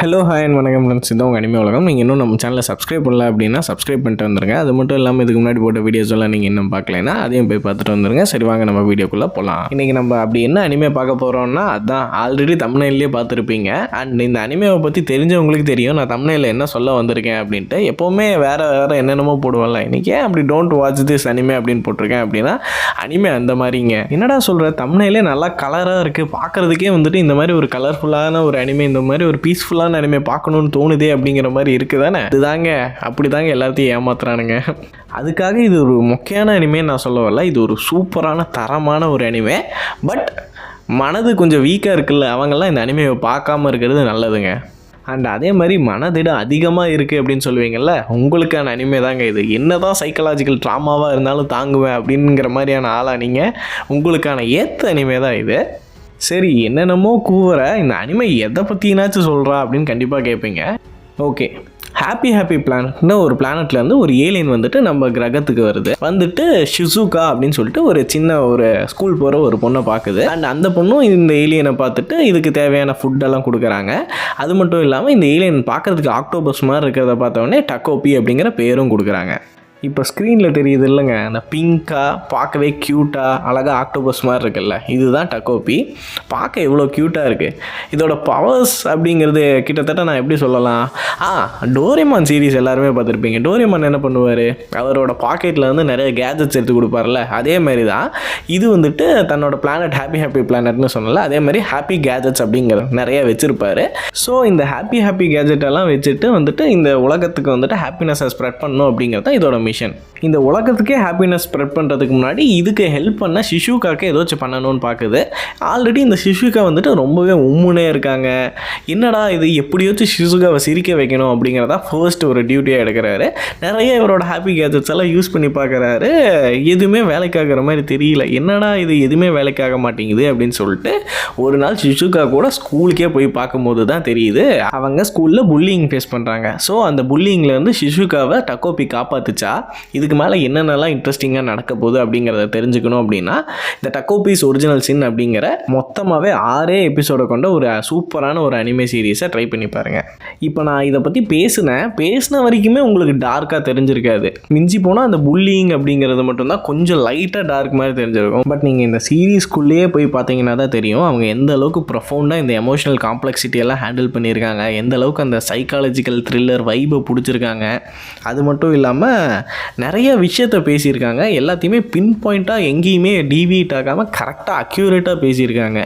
Hello hi and வணக்கம் friends, இதான் உங்கள் அனிமே உலகம். நீங்கள் இன்னும் நம்ம சேனலை சப்ஸ்கிரைப் பண்ணல அப்படின்னா சப்ஸ்கிரைப் பண்ணிட்டு வந்துருங்க. அது மட்டும் இல்லாமல் இதுக்கு முன்னாடி போட்ட வீடியோஸ் எல்லாம் நீங்கள் இன்னும் பார்க்கலைன்னா அதையும் போய் பார்த்துட்டு வந்துருங்க. சரி, வாங்க நம்ம வீடியோக்குள்ளே போகலாம். இன்றைக்கி நம்ம அப்படி என்ன அனிமே பார்க்க போகிறோம்னா, அதான் ஆல்ரெடி தம்ப்நெயிலே பார்த்துருப்பீங்க. அண்ட் இந்த அனிமேவை பற்றி தெரிஞ்சவங்களுக்கு தெரியும் நான் தம்ப்நெயிலில் என்ன சொல்ல வந்திருக்கேன் அப்படின்ட்டு. எப்போவுமே வேறு என்னென்னமோ போடுவோம்ல, இன்றைக்கி அப்படி டோன்ட் வாட்ச் திஸ் அனிமே அப்படின்னு போட்டிருக்கேன். அப்படின்னா அனிமே அந்த மாதிரிங்க. என்னடா சொல்கிற, தம்ப்நெயிலே நல்லா கலராக இருக்குது, பார்க்குறதுக்கே வந்துட்டு இந்த மாதிரி ஒரு கலர்ஃபுல்லான ஒரு அனிமே, இந்த மாதிரி ஒரு பீஸ்ஃபுல்லான அனிமே பார்க்கணும்னு தோணுதே அப்படிங்கிற மாதிரி இருக்குது தானே. இதுதாங்க அப்படி தாங்க எல்லாத்தையும் ஏமாத்துறானுங்க. அதுக்காக இது ஒரு மொக்கையான அனிமே நான் சொல்ல வரல. இது ஒரு சூப்பரான தரமான ஒரு அனிமே. பட் மனது கொஞ்சம் வீக்காக இருக்குல்ல, அவங்கெல்லாம் இந்த அனிமையை பார்க்காம இருக்கிறது நல்லதுங்க. அண்ட் அதே மாதிரி மனதிடம் அதிகமாக இருக்குது அப்படின்னு சொல்லுவீங்கள்ல, உங்களுக்கான அனிமே தாங்க இது. என்ன தான் சைக்கலாஜிக்கல் ட்ராமாவாக இருந்தாலும் தாங்குவேன் அப்படிங்கிற மாதிரியான ஆளாக நீங்கள், உங்களுக்கான ஏற்ற அனிமே தான் இது. சரி, என்னென்னமோ கூவுற இந்த அனிமே எதை பற்றினாச்சும் சொல்கிறா அப்படின்னு கண்டிப்பாக கேட்பீங்க. ஓகே, ஹாப்பி பிளானட்னு ஒரு பிளானட்லேருந்து ஒரு ஏலியன் வந்துட்டு நம்ம கிரகத்துக்கு வந்துட்டு ஷிசுகா அப்படின்னு சொல்லிட்டு ஒரு சின்ன ஒரு ஸ்கூல் போகிற ஒரு பொண்ணை பார்க்குது. அண்ட் அந்த பொண்ணும் இந்த ஏலியனை பார்த்துட்டு இதுக்கு தேவையான ஃபுட்டெல்லாம் கொடுக்குறாங்க. அது மட்டும் இல்லாமல் இந்த ஏலியன் பார்க்குறதுக்கு ஆக்டோபஸ் மாதிரி இருக்கிறத பார்த்தோன்னே டக்கோபி அப்படிங்கிற பேரும் கொடுக்குறாங்க. இப்போ ஸ்க்ரீனில் தெரியுது இல்லைங்க, அந்த பிங்காக பார்க்கவே க்யூட்டாக அழகாக ஆக்டோபஸ் மாதிரி இருக்குல்ல, இதுதான் டக்கோபி. பார்க்க எவ்வளோ க்யூட்டாக இருக்குது. இதோட பவர்ஸ் அப்படிங்கிறது கிட்டத்தட்ட நான் எப்படி சொல்லலாம், டோரேமான் சீரீஸ் எல்லாருமே பார்த்துருப்பீங்க. டோரேமான் என்ன பண்ணுவார், அவரோட பாக்கெட்டில் வந்து நிறைய கேஜெட்ஸ் எடுத்து கொடுப்பார்ல, அதே மாதிரி தான் இது வந்துட்டு தன்னோட பிளானட் ஹாப்பி பிளானட்னு சொன்னல, அதே மாதிரி ஹாப்பி கேஜெட்ஸ் அப்படிங்கிற நிறைய வச்சுருப்பார். ஸோ இந்த ஹாப்பி கேஜெட்டெல்லாம் வச்சுட்டு வந்துட்டு இந்த உலகத்துக்கு வந்துட்டு ஹாப்பினஸை ஸ்ப்ரெட் பண்ணணும் அப்படிங்கிறது தான் இதோட மிஷன். இந்த உலகத்துக்கே ஹாப்பினஸ் ஸ்ப்ரெட் பண்ணுறதுக்கு முன்னாடி இதுக்கு ஹெல்ப் பண்ண ஷிசுகாக்கு ஏதாச்சும் பண்ணணும்னு பார்க்குது. ஆல்ரெடி இந்த ஷிசுகா வந்துட்டு ரொம்பவே உம்முனே இருக்காங்க. என்னடா இது, எப்படியாச்சும் ஷிசுகாவை சிரிக்க வைக்கணும் அப்படிங்கிறதா ஃபர்ஸ்ட் ஒரு டியூட்டியாக எடுக்கிறாரு. நிறைய இவரோட ஹாப்பி கேஜெட்ஸ் எல்லாம் யூஸ் பண்ணி பார்க்குறாரு. எதுவுமே வேலைக்காகிற மாதிரி தெரியல. என்னடா இது, எதுவுமே வேலைக்காக மாட்டேங்குது அப்படின்னு சொல்லிட்டு ஒரு நாள் ஷிசுகா கூட ஸ்கூலுக்கே போய் பார்க்கும்போது தான் தெரியுது அவங்க ஸ்கூலில் புல்லிங் ஃபேஸ் பண்ணுறாங்க. ஸோ அந்த புல்லிங்லேருந்து ஷிசுகாவை டக்கோபி காப்பாற்றுச்சா, இதுக்கு மேலே என்னென்னலாம் இன்ட்ரெஸ்டிங்காக நடக்க போகுது அப்படிங்கிறத தெரிஞ்சுக்கணும் அப்படின்னா இந்த டக்கோபிஸ் ஒரிஜினல் சின் அப்படிங்கிற மொத்தமாகவே 6 எபிசோடை கொண்ட ஒரு சூப்பரான ஒரு அனிமே சீரீஸை ட்ரை பண்ணி பாருங்கள். இப்போ நான் இதை பற்றி பேசின வரைக்குமே உங்களுக்கு டார்க்காக தெரிஞ்சிருக்காது. மிஞ்சி போனால் அந்த புல்லிங் அப்படிங்கிறது மட்டும்தான் கொஞ்சம் லைட்டாக டார்க் மாதிரி தெரிஞ்சிருக்கும். பட் நீங்கள் இந்த சீரீஸ்குள்ளேயே போய் பார்த்தீங்கன்னா தான் தெரியும் அவங்க எந்த அளவுக்கு ப்ரொஃபவுண்டாக இந்த எமோஷனல் காம்ப்ளெக்சிட்டி எல்லாம் ஹேண்டில் பண்ணியிருக்காங்க, எந்த அளவுக்கு அந்த சைக்காலஜிக்கல் த்ரில்லர் வைபை பிடிச்சிருக்காங்க. அது மட்டும் இல்லாமல் நிறைய விஷயத்த பேசியிருக்காங்க. எல்லாத்தையுமே பின் பாயிண்ட்டாக எங்கேயுமே டீவியேட் ஆகாமல் கரெக்டாக அக்யூரேட்டாக பேசியிருக்காங்க.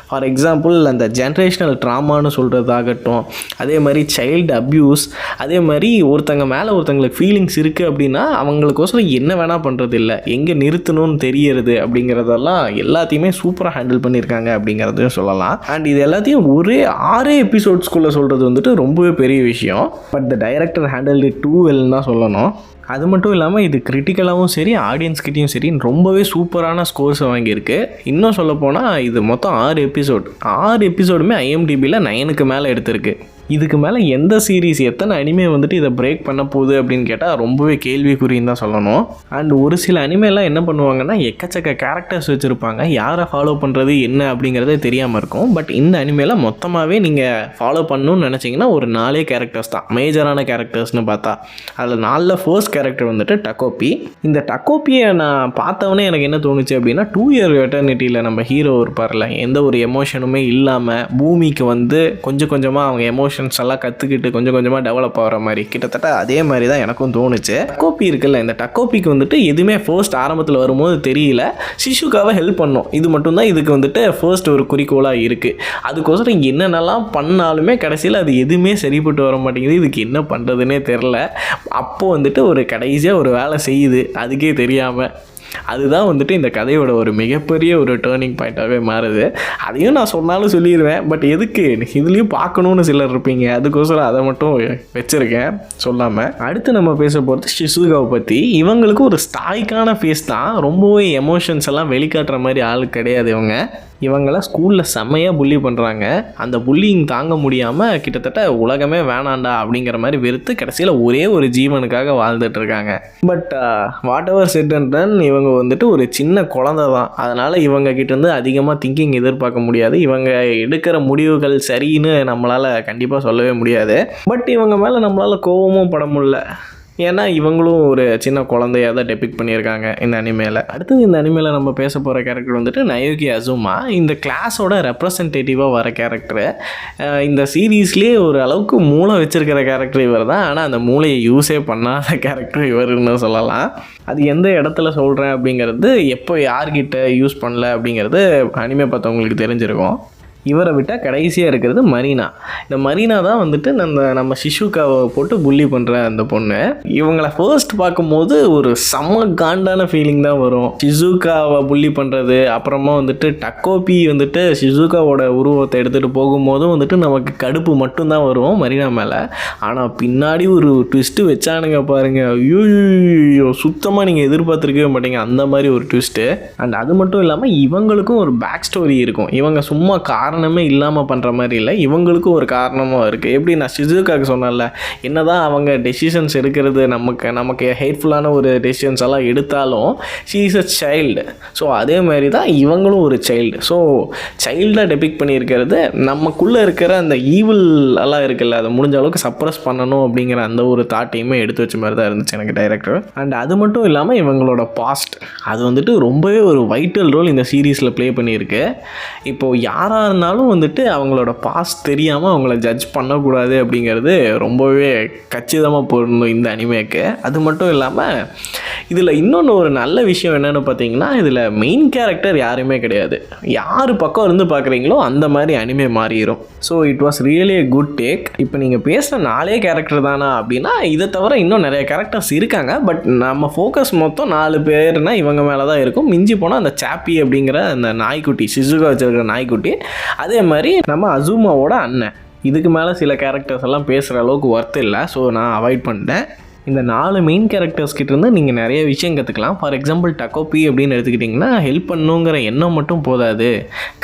ஃபார் எக்ஸாம்பிள் அந்த ஜென்ரேஷனல் ட்ராமான்னு சொல்கிறதாகட்டும், அதே மாதிரி சைல்டு அப்யூஸ், அதே மாதிரி ஒருத்தங்க மேலே ஒருத்தங்களுக்கு ஃபீலிங்ஸ் இருக்குது அப்படின்னா அவங்களுக்கோசரம் என்ன வேணால் பண்ணுறது இல்லை, எங்கே நிறுத்தணும்னு தெரியறது அப்படிங்கிறதெல்லாம் எல்லாத்தையுமே சூப்பராக ஹேண்டில் பண்ணியிருக்காங்க அப்படிங்கிறதையும் சொல்லலாம். அண்ட் இது எல்லாத்தையும் ஒரே 6 எபிசோட்ஸ்குள்ளே சொல்கிறது வந்துட்டு ரொம்பவே பெரிய விஷயம். But the director handle it too வெல்னு தான் சொல்லணும். அது மட்டும் இல்லாமல் இது கிரிட்டிக்கலாகவும் சரி ஆடியன்ஸ்கிட்டையும் சரி ரொம்பவே சூப்பரான ஸ்கோர்ஸை வாங்கியிருக்கு. இன்னும் சொல்லப்போனால் இது மொத்தம் 6 எபிசோடுமே IMDbயில் 9க்கு மேலே எடுத்திருக்கு. இதுக்கு மேலே எந்த சீரீஸ் எத்தனை அனிமே வந்துட்டு இதை பிரேக் பண்ண போகுது அப்படின்னு கேட்டால் ரொம்பவே கேள்விக்குறின்னு தான் சொல்லணும். அண்ட் ஒரு சில அனிமேலாம் என்ன பண்ணுவாங்கன்னா எக்கச்சக்க கேரக்டர்ஸ் வச்சுருப்பாங்க, யாரை ஃபாலோ பண்ணுறது என்ன அப்படிங்கிறதே தெரியாமல் இருக்கும். பட் இந்த அனிமேலாம் மொத்தமாகவே நீங்கள் ஃபாலோ பண்ணணும்னு நினச்சிங்கன்னா ஒரு 4 கேரக்டர்ஸ் தான் மேஜரான கேரக்டர்ஸ்னு பார்த்தா. அதில் 4ல் ஃபர்ஸ்ட் கேரக்டர் வந்துட்டு டக்கோபி. இந்த டக்கோப்பியை நான் பார்த்தவொடனே எனக்கு என்ன தோணுச்சு அப்படின்னா 2 இயர் எட்டர்னிட்டியில் நம்ம ஹீரோ இருப்பார்ல, எந்த ஒரு எமோஷனுமே இல்லாமல் பூமிக்கு வந்து கொஞ்சம் கொஞ்சமாக அவங்க எமோஷன்ஸ் எல்லாம் கற்றுக்கிட்டு கொஞ்சம் கொஞ்சமாக டெவலப் ஆகிற மாதிரி கிட்டத்தட்ட அதே மாதிரி தான் எனக்கும் தோணுச்சு. டக்கோபி இருக்குல்ல, இந்த டக்கோப்பிக்கு வந்துட்டு எதுவுமே ஃபர்ஸ்ட் ஆரம்பத்தில் வரும்போது தெரியல, ஷிசுகாவை ஹெல்ப் பண்ணோம், இது மட்டும்தான் இதுக்கு வந்துட்டு ஃபர்ஸ்ட் ஒரு குறிக்கோளாக இருக்குது. அதுக்கோசரம் என்னென்னலாம் பண்ணாலுமே கடைசியில் அது எதுவுமே சரிப்பட்டு வர மாட்டேங்குது, இதுக்கு என்ன பண்ணுறதுன்னே தெரில. அப்போது வந்துட்டு ஒரு கடைசியாக ஒரு வேலை செய்யுது அதுக்கே தெரியாமல். அதுதான் வந்துட்டு இந்த கதையோட ஒரு மிகப்பெரிய ஒரு டேர்னிங் பாயிண்ட்டாகவே மாறுது. அதையும் நான் சொன்னாலும் சொல்லிடுவேன், பட் எதுக்கு இதுலேயும் பார்க்கணுன்னு சிலர் இருப்பீங்க, அதுக்கோசரம் அதை மட்டும் வச்சுருக்கேன் சொல்லாமல். அடுத்து நம்ம பேச போகிறது ஷிசுகாவை பற்றி. இவங்களுக்கு ஒரு ஸ்டாய்க்கான ஃபேஸ் தான், ரொம்பவே எமோஷன்ஸ் எல்லாம் வெளிக்காட்டுற மாதிரி ஆள் கிடையாது இவங்க. இவங்கள ஸ்கூலில் செம்மையாக புள்ளி பண்ணுறாங்க. அந்த புல்லிங் தாங்க முடியாமல் கிட்டத்தட்ட உலகமே வேணாண்டா அப்படிங்கிற மாதிரி வெறுத்து கடைசியில் ஒரே ஒரு ஜீவனுக்காக வாழ்ந்துட்டு இருக்காங்க. But what ever said and ton, இவங்க வந்துட்டு ஒரு சின்ன குழந்தை தான். அதனால் இவங்க கிட்டேருந்து அதிகமாக திங்கிங் எதிர்பார்க்க முடியாது. இவங்க எடுக்கிற முடிவுகள் சரின்னு நம்மளால் கண்டிப்பாக சொல்லவே முடியாது. பட் இவங்க மேலே நம்மளால் கோபமும் பட முடியல. ஏன்னா இவங்களும் ஒரு சின்ன குழந்தையாக தான் டெபிக்ட் பண்ணியிருக்காங்க இந்த அனிமேல. அடுத்தது இந்த அனிமேல நம்ம பேச போகிற கேரக்டர் வந்துட்டு நயோகி அசுமா. இந்த கிளாஸோட ரெப்ரசன்டேட்டிவாக வர கேரக்டரு. இந்த சீரீஸ்லேயே ஒரு அளவுக்கு மூளை வச்சுருக்கிற கேரக்டர் இவர் தான். ஆனால் அந்த மூளையை யூஸே பண்ணாத கேரக்டர் இவருன்னு சொல்லலாம். அது எந்த இடத்துல சொல்கிறேன் அப்படிங்கிறது, எப்போ யார்கிட்ட யூஸ் பண்ணல அப்படிங்கிறது அனிமே பார்த்தவங்களுக்கு தெரிஞ்சிருக்கும். இவரை விட்டால் கடைசியாக இருக்கிறது மரீனா. இந்த மரீனா தான் வந்துட்டு நம்ம ஷிஷுகாவை போட்டு புள்ளி பண்ணுற அந்த பொண்ணு. இவங்களை ஃபர்ஸ்ட் பார்க்கும்போது ஒரு செம்ம காண்டான ஃபீலிங் தான் வரும். ஷிசுகாவை புள்ளி பண்ணுறது, அப்புறமா வந்துட்டு டக்கோபி வந்துட்டு ஷிசுகாவோட உருவத்தை எடுத்துகிட்டு போகும்போதும் வந்துட்டு நமக்கு கடுப்பு மட்டும்தான் வரும் மரீனா மேலே. ஆனால் பின்னாடி ஒரு ட்விஸ்ட்டு வச்சானுங்க பாருங்கள், ஐயோ சுத்தமாக நீங்கள் எதிர்பார்த்துருக்கவே மாட்டீங்க அந்த மாதிரி ஒரு ட்விஸ்ட்டு. அண்ட் அது மட்டும் இல்லாமல் இவங்களுக்கும் ஒரு பேக் ஸ்டோரி இருக்கும். இவங்க சும்மா காரணமே இல்லாமல் பண்ணுற மாதிரி இல்லை, இவங்களுக்கும் ஒரு காரணமாக இருக்குது. எப்படி நான் ஷிசுகாக்கு சொன்னேன்ல, என்ன தான் அவங்க டெசிஷன்ஸ் எடுக்கிறது நமக்கு ஹேட்ஃபுல்லான ஒரு டெசிஷன்ஸ் எல்லாம் எடுத்தாலும் she is a child. So அதே மாதிரி தான் இவங்களும் ஒரு சைல்டு. ஸோ சைல்டாக டெபிக் பண்ணியிருக்கிறது நமக்குள்ளே இருக்கிற அந்த ஈவில் எல்லாம் இருக்குல்ல, அதை முடிஞ்ச அளவுக்கு சப்ரஸ் பண்ணணும் அப்படிங்கிற அந்த ஒரு தாட்டையுமே எடுத்து வச்ச மாதிரி தான் இருந்துச்சு எனக்கு டைரக்டர். அண்ட் அது மட்டும் இல்லாமல் இவங்களோட பாஸ்ட் அது வந்துட்டு ரொம்பவே ஒரு வைட்டல் ரோல் இந்த சீரீஸில் ப்ளே பண்ணியிருக்கு. இப்போது யாராக இருந்தாலும் வந்துட்டு அவங்களோட பாஸ்ட் தெரியாமல் அவங்கள ஜட்ஜ் பண்ணக்கூடாது அப்படிங்கிறது ரொம்பவே கச்சிதமாக பொருந்தும் இந்த அனிமேக்கு. அது மட்டும் இல்லாமல் இதில் இன்னொன்று ஒரு நல்ல விஷயம் என்னென்னு பார்த்தீங்கன்னா, இதில் மெயின் கேரக்டர் யாருமே கிடையாது. யார் பக்கம் இருந்து பார்க்குறீங்களோ அந்த மாதிரி அனிமே மாறிடும். So it was really a good take. இப்போ நீங்கள் பேசுகிற 4 கேரக்டர் தானா அப்படின்னா, இதை தவிர இன்னும் நிறைய கேரக்டர்ஸ் இருக்காங்க. பட் நம்ம ஃபோக்கஸ் மொத்தம் 4 பேர்னா இவங்க மேலே தான் இருக்கும். மிஞ்சி போனால் அந்த சாப்பி அப்படிங்கிற அந்த நாய்க்குட்டி, ஷிசுகா வச்சிருக்கிற நாய்க்குட்டி, அதே மாதிரி நம்ம அசுமாவோட அண்ணன். இதுக்கு மேலே சில கேரக்டர்ஸ் எல்லாம் பேசுகிற அளவுக்கு ஒர்த் இல்லை. ஸோ நான் அவாய்ட் பண்ணிட்டேன். இந்த 4 மெயின் கேரக்டர்ஸ் கிட்டேருந்து நீங்கள் நிறைய விஷயம் கற்றுக்கலாம். ஃபார் எக்ஸாம்பிள் டக்கோபி அப்படின்னு எடுத்துக்கிட்டிங்கன்னா, ஹெல்ப் பண்ணுங்கிற எண்ணம் மட்டும் போதாது,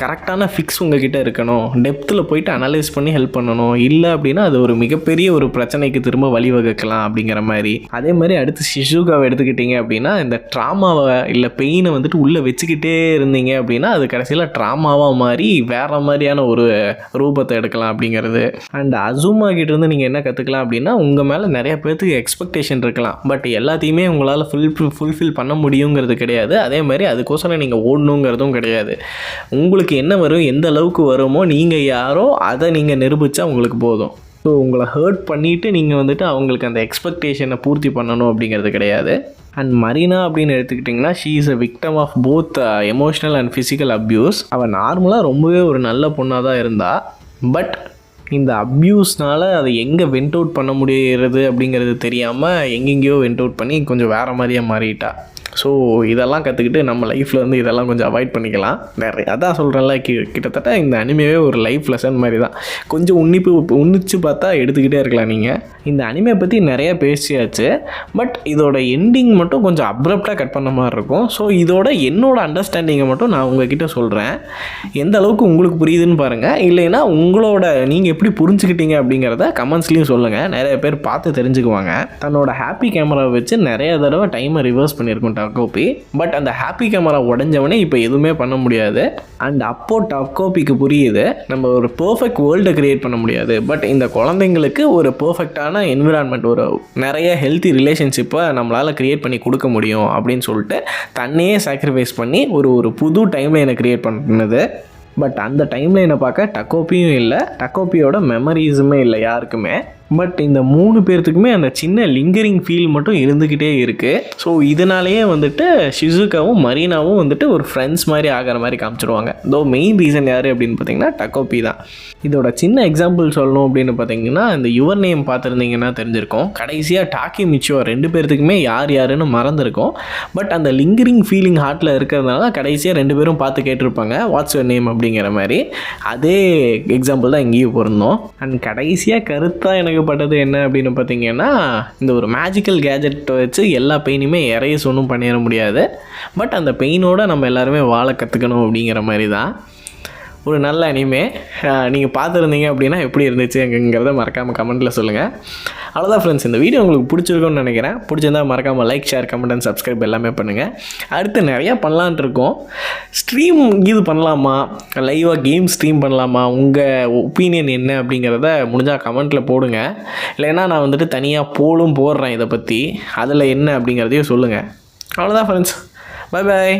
கரெக்டான ஃபிக்ஸ் உங்ககிட்ட இருக்கணும், டெப்த்தில் போயிட்டு அனலைஸ் பண்ணி ஹெல்ப் பண்ணணும். இல்லை அப்படின்னா அது ஒரு மிகப்பெரிய ஒரு பிரச்சனைக்கு திரும்ப வழிவகுக்கலாம் அப்படிங்கிற மாதிரி. அதே மாதிரி அடுத்து ஷிசுகாவை எடுத்துக்கிட்டிங்க அப்படின்னா, இந்த ட்ராமாவை இல்லை பெயினை வந்துட்டு உள்ளே வச்சுக்கிட்டே இருந்தீங்க அப்படின்னா அது கடைசியில் ட்ராமாவாக மாறி வேறு மாதிரியான ஒரு ரூபத்தை எடுக்கலாம் அப்படிங்கிறது. அண்ட் அசுமா கிட்டேருந்து நீங்கள் என்ன கற்றுக்கலாம் அப்படின்னா, உங்கள் மேலே நிறைய பேர்த்துக்கு எக்ஸ்பெக்டேஷன் இருக்கலாம், பட் எல்லாத்தையுமே உங்களால் ஃபுல்ஃபில் பண்ண முடியுங்கிறது கிடையாது. அதே மாதிரி அதுக்கோசரம் நீங்கள் ஓடணுங்கிறதும் கிடையாது. உங்களுக்கு என்ன வரும், எந்த அளவுக்கு வருமோ, நீங்கள் யாரோ அதை நீங்கள் நிரூபித்தா உங்களுக்கு போதும். ஸோ உங்களை ஹர்ட் பண்ணிவிட்டு நீங்கள் வந்துட்டு அவங்களுக்கு அந்த எக்ஸ்பெக்டேஷனை பூர்த்தி பண்ணணும் அப்படிங்கிறது கிடையாது. அண்ட் மரீனா அப்படின்னு எடுத்துக்கிட்டிங்கன்னா, she is a victim of both emotional and physical abuse. அவள் நார்மலாக ரொம்பவே ஒரு நல்ல பொண்ணாக தான் இருந்தாள். பட் இந்த அப்யூஸ்னால் அதை எங்கே வெண்ட் அவுட் பண்ண முடிகிறது அப்படிங்கிறது தெரியாமல் எங்கெங்கேயோ வெண்ட் அவுட் பண்ணி கொஞ்சம் வேறு மாதிரியாக மாறிட்டா. ஸோ இதெல்லாம் கற்றுக்கிட்டு நம்ம லைஃப்பில் வந்து இதெல்லாம் கொஞ்சம் அவாய்ட் பண்ணிக்கலாம். நிறைய அதான் சொல்கிறேன்ல, கிட்டத்தட்ட இந்த அனிமேவே ஒரு லைஃப் லெசன் மாதிரி தான். கொஞ்சம் உன்னிச்சு பார்த்தா எடுத்துக்கிட்டே இருக்கலாம் நீங்கள். இந்த அனிமே பற்றி நிறைய பேசியாச்சு. பட் இதோட எண்டிங் மட்டும் கொஞ்சம் அப்ரப்டாக கட் பண்ண மாதிரி இருக்கும். ஸோ இதோட என்னோட அண்டர்ஸ்டாண்டிங்கை மட்டும் நான் உங்ககிட்ட சொல்கிறேன். எந்த அளவுக்கு உங்களுக்கு புரியுதுன்னு பாருங்கள். இல்லைன்னா உங்களோட நீங்கள் எப்படி புரிஞ்சுக்கிட்டீங்க அப்படிங்கிறத கமெண்ட்ஸ்லேயும் சொல்லுங்கள். நிறைய பேர் பார்த்து தெரிஞ்சுக்குவாங்க. தன்னோட ஹாப்பி கேமராவை வச்சு நிறைய தடவை டைமை ரிவர்ஸ் பண்ணியிருக்கோம் டக்கோபி. பட் அந்த ஹாப்பி கேமரா உடஞ்சவனே இப்போ எதுவுமே பண்ண முடியாது. அண்ட் அப்போது டக்கோபிக்கு புரியுது நம்ம ஒரு பர்ஃபெக்ட் வேர்ல்டை க்ரியேட் பண்ண முடியாது, பட் இந்த குழந்தைங்களுக்கு ஒரு பர்ஃபெக்டான என்விரான்மெண்ட், ஒரு நிறைய ஹெல்த்தி ரிலேஷன்ஷிப்பை நம்மளால் க்ரியேட் பண்ணி கொடுக்க முடியும் அப்படின்னு சொல்லிட்டு தன்னையே சாக்ரிஃபைஸ் பண்ணி ஒரு புது டைம்லைனை க்ரியேட் பண்ணுது. பட் அந்த டைம்லைனை பார்க்க டக்கோபியும் இல்லை, டக்கோபியோட மெமரிஸுமே இல்லை யாருக்குமே. பட் இந்த 3 பேர்த்துக்குமே அந்த சின்ன லிங்கரிங் ஃபீல் மட்டும் இருந்துக்கிட்டே இருக்குது. ஸோ இதனாலேயே வந்துட்டு ஷிசுகாவும் மரீனாவும் வந்துட்டு ஒரு ஃப்ரெண்ட்ஸ் மாதிரி ஆகிற மாதிரி காமிச்சிருவாங்க. தோ மெயின் ரீசன் யார் அப்படின்னு பார்த்தீங்கன்னா டக்கோபி தான். இதோட சின்ன எக்ஸாம்பிள் சொல்லணும் அப்படின்னு பார்த்தீங்கன்னா, இந்த யுவர் நேம் பார்த்துருந்தீங்கன்னா தெரிஞ்சிருக்கும். கடைசியாக டாக்கி மிச்சோ 2 பேர்த்துக்குமே யாருன்னு மறந்துருக்கும். பட் அந்த லிங்கரிங் ஃபீலிங் ஹார்ட்டில் இருக்கிறதுனால கடைசியாக 2 பேரும் பார்த்து கேட்டிருப்பாங்க வாட்ஸ் யுவர் நேம் அப்படிங்கிற மாதிரி. அதே எக்ஸாம்பிள் தான் இங்கேயும் பொருந்தோம். அண்ட் கடைசியாக கருத்தாக எனக்கு பட்டது என்ன அப்படின்னு பார்த்தீங்கன்னா, இந்த ஒரு மேஜிக்கல் கேஜெட்டை வச்சு எல்லா பெயினுமே எரேஸ் ஒன்றும் பண்ணிட முடியாது. பட் அந்த பெயினோடு நம்ம எல்லாருமே வாழ கற்றுக்கணும் அப்படிங்கிற மாதிரி தான். ஒரு நல்ல அனிமே. நீங்கள் பார்த்துருந்தீங்க அப்படின்னா எப்படி இருந்துச்சுங்கிறத மறக்காமல் கமெண்ட்டில் சொல்லுங்கள். அவ்வளோதான் ஃப்ரெண்ட்ஸ், இந்த வீடியோ உங்களுக்கு பிடிச்சிருக்கும்னு நினைக்கிறேன். பிடிச்சிருந்தால் மறக்காமல் like, share, comment and subscribe எல்லாமே பண்ணுங்கள். அடுத்து நிறையா பண்ணலான்ட்டு இருக்கோம். ஸ்ட்ரீம் இது பண்ணலாமா, லைவாக கேம் ஸ்ட்ரீம் பண்ணலாமா, உங்கள் ஒப்பீனியன் என்ன அப்படிங்கிறத முடிஞ்சால் கமெண்ட்டில் போடுங்க. இல்லைன்னா நான் வந்துட்டு தனியாக போடுறேன் இதை பற்றி, அதில் என்ன அப்படிங்கிறதையும் சொல்லுங்கள். அவ்வளோதான் ஃப்ரெண்ட்ஸ், பை பாய்.